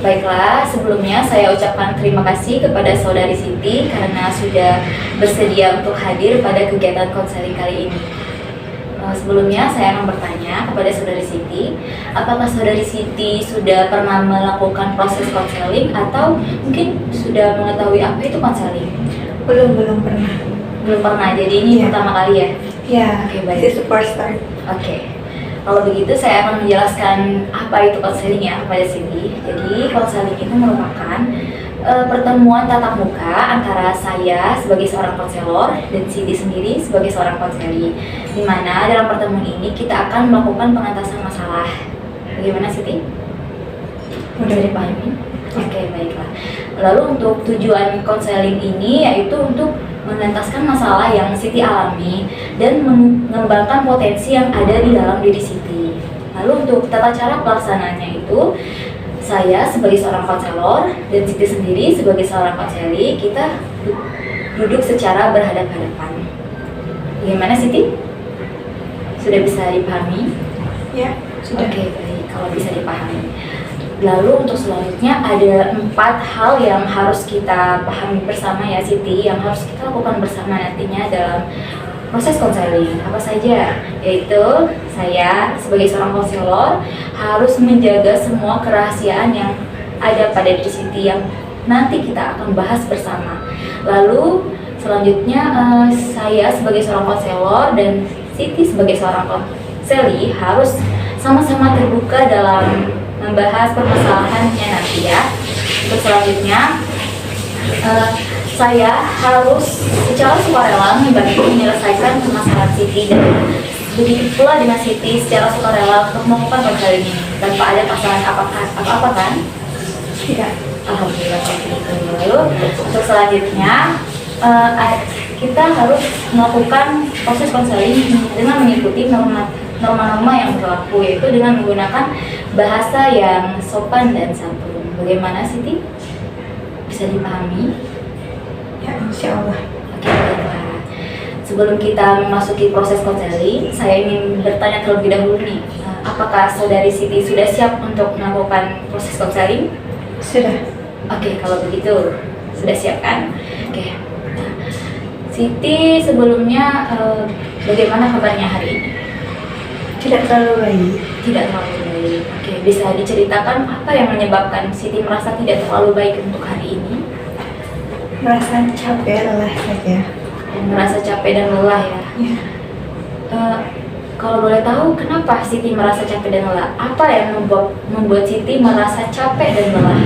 Baiklah, sebelumnya saya ucapkan terima kasih kepada Saudari Siti karena sudah bersedia untuk hadir pada kegiatan konseling kali ini. Sebelumnya saya akan bertanya kepada Saudari Siti, apakah Saudari Siti sudah pernah melakukan proses konseling atau mungkin sudah mengetahui apa itu konseling? Belum pernah. Belum pernah, jadi ini pertama kali ya? Ya, Oke, baik. this is the first time. Oke. Kalau begitu saya akan menjelaskan apa itu konseling ya kepada Siti. Jadi konseling itu merupakan pertemuan tatap muka antara saya sebagai seorang konselor dan Siti sendiri sebagai seorang konseli. Di mana dalam pertemuan ini kita akan melakukan pengentasan masalah. Bagaimana Siti? Bisa dipahami? Oke, baiklah. Lalu untuk tujuan konseling ini yaitu untuk mengentaskan masalah yang Siti alami dan mengembangkan potensi yang ada di dalam diri Siti. Lalu untuk tata cara pelaksanaannya itu, saya sebagai seorang konselor dan Siti sendiri sebagai seorang konseli, kita duduk secara berhadapan-hadapan. Bagaimana Siti? Sudah bisa dipahami? Ya, sudah. Oke, baik. Kalau bisa dipahami. Lalu untuk selanjutnya ada 4 hal yang harus kita pahami bersama ya Siti, yang harus kita lakukan bersama nantinya dalam proses konseling. Apa saja? Yaitu saya sebagai seorang konselor harus menjaga semua kerahasiaan yang ada pada diri Siti yang nanti kita akan bahas bersama. Lalu selanjutnya saya sebagai seorang konselor dan Siti sebagai seorang konseli harus sama-sama terbuka dalam membahas permasalahannya nanti ya. Untuk selanjutnya saya harus secara sukarela membantu menyelesaikan permasalahan Siti dan begitu pula dengan Siti secara sukarela untuk melakukan konseling ini tanpa ada paksaan apa-apa kan? Tidak. Alhamdulillah seperti itu. Lalu untuk selanjutnya kita harus melakukan proses konseling dengan mengikuti norma-norma yang berlaku, yaitu dengan menggunakan bahasa yang sopan dan santun. Bagaimana Siti? Bisa dipahami? Ya, insya Allah. Oke, baiklah. Sebelum kita memasuki proses konseling, saya ingin bertanya terlebih dahulu nih, apakah Saudari Siti sudah siap untuk melakukan proses konseling? Sudah. Oke, kalau begitu sudah siap kan? Oke. Nah, Siti sebelumnya bagaimana kabarnya hari ini? Tidak terlalu baik. Tidak terlalu baik. Oke, bisa diceritakan apa yang menyebabkan Siti merasa tidak terlalu baik untuk hari ini? Merasa capek, lelah saja. Merasa capek dan lelah ya? Ya. Kalau boleh tahu, kenapa Siti merasa capek dan lelah? Apa yang membuat Siti merasa capek dan lelah?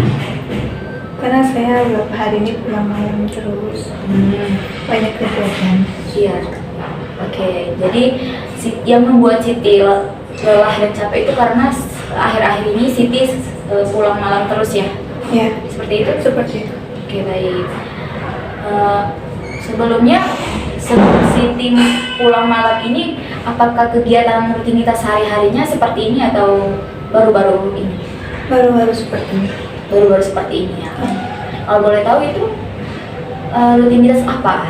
Karena saya beberapa hari ini pulang malam terus. Banyak kegiatan. Iya. Oke, jadi yang membuat Siti lelah dan capek itu karena akhir-akhir ini Siti pulang malam terus ya? Ya. Seperti itu? Seperti itu. Oke, baik. Sebelumnya sebelum Siti pulang malam ini, apakah kegiatan rutinitas sehari-harinya seperti ini atau baru-baru ini? Baru-baru seperti ini. Baru-baru seperti ini ya. Kalau boleh tahu itu rutinitas apa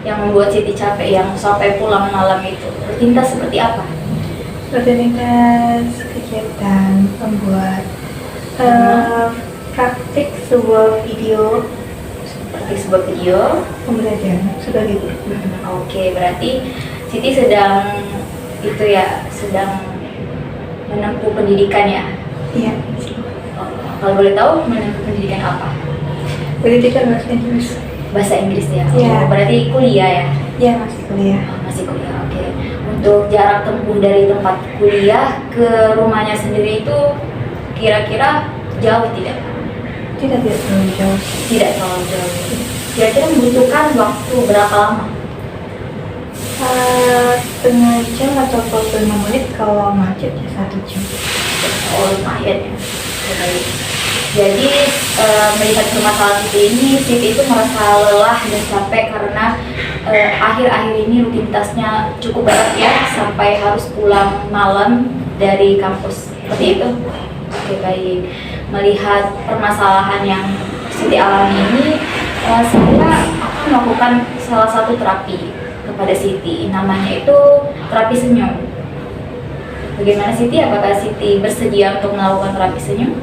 yang membuat Siti capek, yang sampai pulang malam itu? Rutinitas seperti apa? Rutinitas kegiatan membuat praktik sebuah video, Praktik sebuah video. pembelajaran sebagai guru. Oke, berarti Siti sedang itu ya, sedang menempuh pendidikan ya? Iya. Kalau boleh tahu menempuh pendidikan apa? Pendidikan bahasa Inggris. Bahasa Inggris ya? Iya. Oh, berarti kuliah ya? Ya, masih kuliah. Oh, masih kuliah, oke. Untuk jarak tempuh dari tempat kuliah ke rumahnya sendiri itu kira-kira jauh tidak? Tidak terlalu jauh. Tidak terlalu jauh. Kira-kira membutuhkan waktu berapa lama? Setengah jam atau 45 menit, kalau macet ya 1 jam. Oh, lumayan ya. Baik. Jadi melihat permasalahan Siti ini, Siti itu merasa lelah dan capek karena akhir-akhir ini rutinitasnya cukup berat ya, sampai harus pulang malam dari kampus. Seperti itu. Oke, baik. Melihat permasalahan yang Siti alami ini, saya akan melakukan salah satu terapi kepada Siti. Namanya itu terapi senyum. Bagaimana Siti? Apakah Siti bersedia untuk melakukan terapi senyum?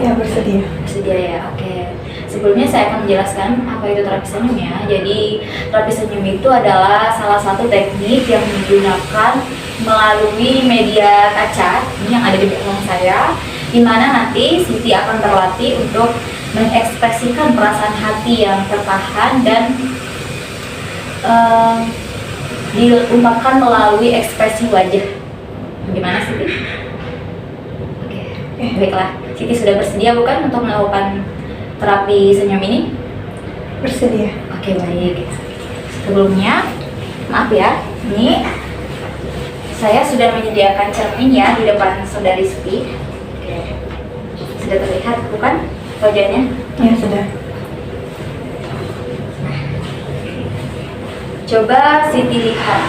Ya, bersedia. Bersedia ya, oke. Sebelumnya saya akan menjelaskan apa itu terapi senyum ya. Jadi terapi senyum itu adalah salah satu teknik yang digunakan melalui media kaca ini yang ada di belakang saya, di mana nanti Siti akan berlatih untuk mengekspresikan perasaan hati yang tertahan dan diungkapkan melalui ekspresi wajah. Bagaimana Siti? Oke, baiklah. Siti sudah bersedia bukan untuk melakukan terapi senyum ini? Bersedia. Oke, baik. Sebelumnya, maaf ya, ini saya sudah menyediakan cermin ya di depan saudari Siti. Oke. Sudah terlihat bukan wajahnya? Ya, sudah. Coba Siti lihat.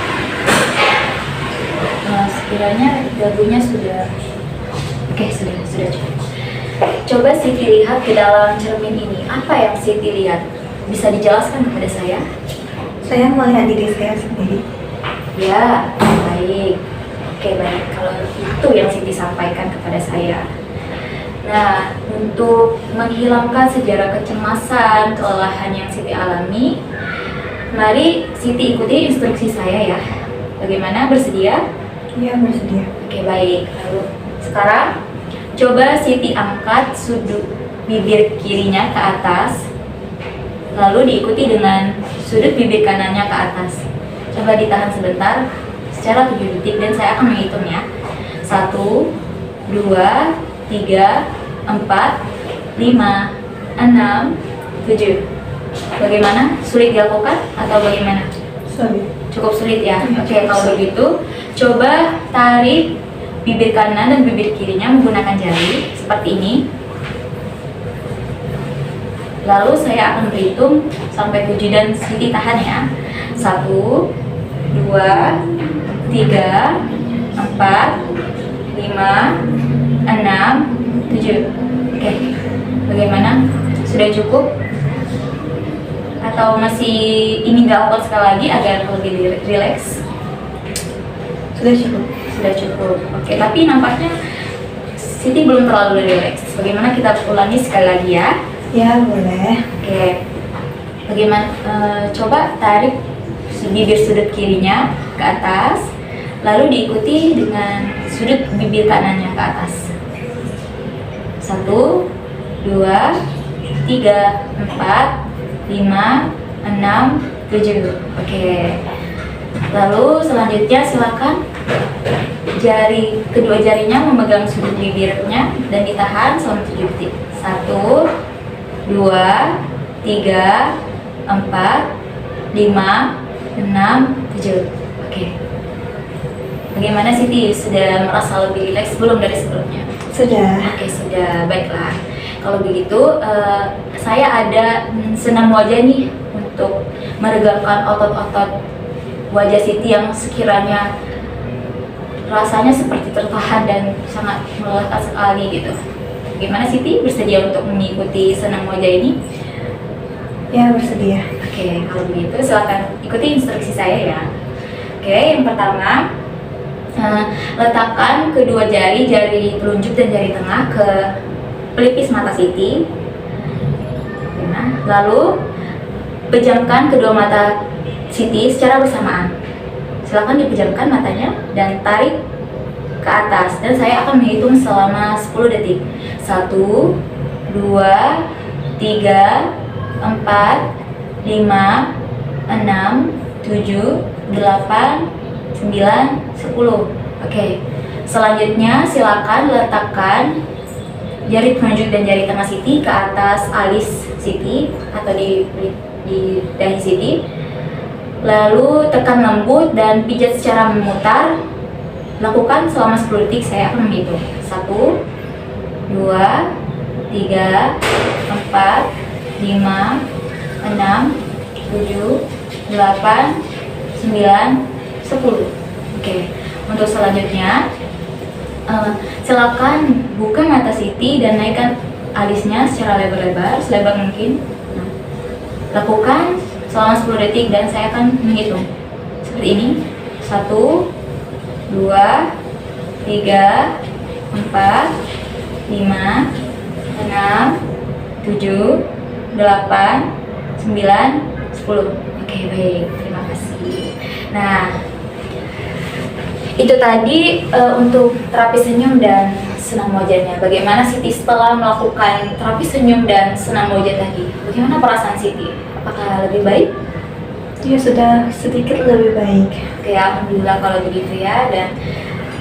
Nah, sekiranya dagunya sudah. Oke, sudah cukup. Coba Siti lihat ke dalam cermin ini. Apa yang Siti lihat? Bisa dijelaskan kepada saya? Saya melihat diri saya sendiri. Ya, baik. Oke, baik. Kalau itu yang Siti sampaikan kepada saya. Nah, untuk menghilangkan sejarah kecemasan, kelelahan yang Siti alami, mari Siti ikuti instruksi saya ya. Bagaimana? Bersedia? Ya, bersedia. Oke, baik. Lalu sekarang coba Siti angkat sudut bibir kirinya ke atas, lalu diikuti dengan sudut bibir kanannya ke atas. Coba ditahan sebentar, secara 7 detik dan saya akan menghitungnya. 1, 2, 3, 4, 5, 6, 7. Bagaimana? Sulit dilakukan atau bagaimana? Sulit. Cukup sulit ya? Ya, Oke, kalau begitu coba tarik bibir kanan dan bibir kirinya menggunakan jari seperti ini. Lalu saya akan berhitung sampai 7 dan Siti tahan ya. 1, 2, 3, 4, 5, 6, 7. Oke, bagaimana? Sudah cukup? Atau masih ingin dilakukan sekali lagi agar lebih rileks? Sudah cukup. Sudah cukup. Oke, tapi nampaknya Siti belum terlalu rileks. Bagaimana kita ulangi sekali lagi ya? Ya, boleh. Oke. Bagaimana? Coba tarik bibir sudut kirinya ke atas, lalu diikuti dengan sudut bibir kanannya ke atas. 1, 2, 3, 4, 5, 6, 7. Oke. Lalu selanjutnya silakan kedua jarinya memegang sudut bibirnya dan ditahan selama 7 detik. 1, 2, 3, 4, 5, 6, 7. Oke. Bagaimana Siti? Sudah merasa lebih rileks belum dari sebelumnya? Sudah. Oke, sudah. Baiklah. Kalau begitu, saya ada senam wajah nih untuk meregangkan otot-otot wajah Siti yang sekiranya rasanya seperti tertahan dan sangat melelahkan sekali gitu. Bagaimana Siti? Bersedia untuk mengikuti senam wajah ini? Ya, bersedia. Oke, kalau begitu silakan ikuti instruksi saya ya. Oke, yang pertama, letakkan kedua jari telunjuk dan jari tengah ke pelipis mata Siti. Nah, lalu pejamkan kedua mata Siti secara bersamaan. Silakan dipejamkan matanya dan tarik ke atas dan saya akan menghitung selama 10 detik. 1, 2, 3, 4, 5, 6, 7, 8, 9, 10. Oke. Selanjutnya silakan letakkan jari telunjuk dan jari tengah Siti ke atas alis Siti atau di dahi Siti. Lalu tekan lembut dan pijat secara memutar. Lakukan selama 10 detik, saya akan menghitung. 1, 2, 3, 4, 5, 6, 7, 8, 9, 10. Oke, untuk selanjutnya silakan buka mata Siti dan naikkan alisnya secara lebar-lebar, selebar mungkin. Nah, lakukan selama 10 detik dan saya akan menghitung seperti ini. 1, 2, 3, 4, 5, 6, 7, 8, 9, 10. Oke, baik. Terima kasih. Nah, itu tadi untuk terapi senyum dan senam wajahnya. Bagaimana Siti setelah melakukan terapi senyum dan senam wajah tadi? Bagaimana perasaan Siti? Apakah lebih baik? Ya sudah sedikit lebih baik. Oke, alhamdulillah kalau begitu ya. Dan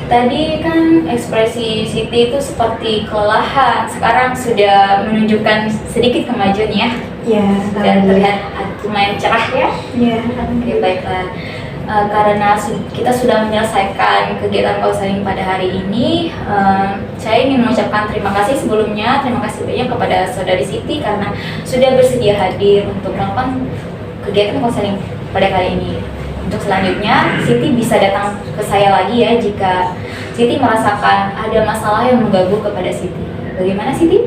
tadi kan ekspresi Siti itu seperti kelelahan. Sekarang sudah menunjukkan sedikit kemajuan ya. Ya, Dan terlihat lumayan cerah ya. Ya, Oke, baiklah. Karena kita sudah menyelesaikan kegiatan konseling pada hari ini, saya ingin mengucapkan terima kasih sebelumnya. Terima kasih banyak kepada Saudari Siti karena sudah bersedia hadir untuk melakukan kegiatan konseling pada kali ini. Untuk selanjutnya, Siti bisa datang ke saya lagi ya jika Siti merasakan ada masalah yang mengganggu kepada Siti. Bagaimana Siti?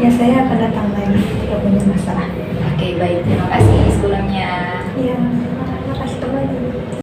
ya saya akan datang lagi jika punya masalah. Oke, baik. Terima kasih sebelumnya. Ya.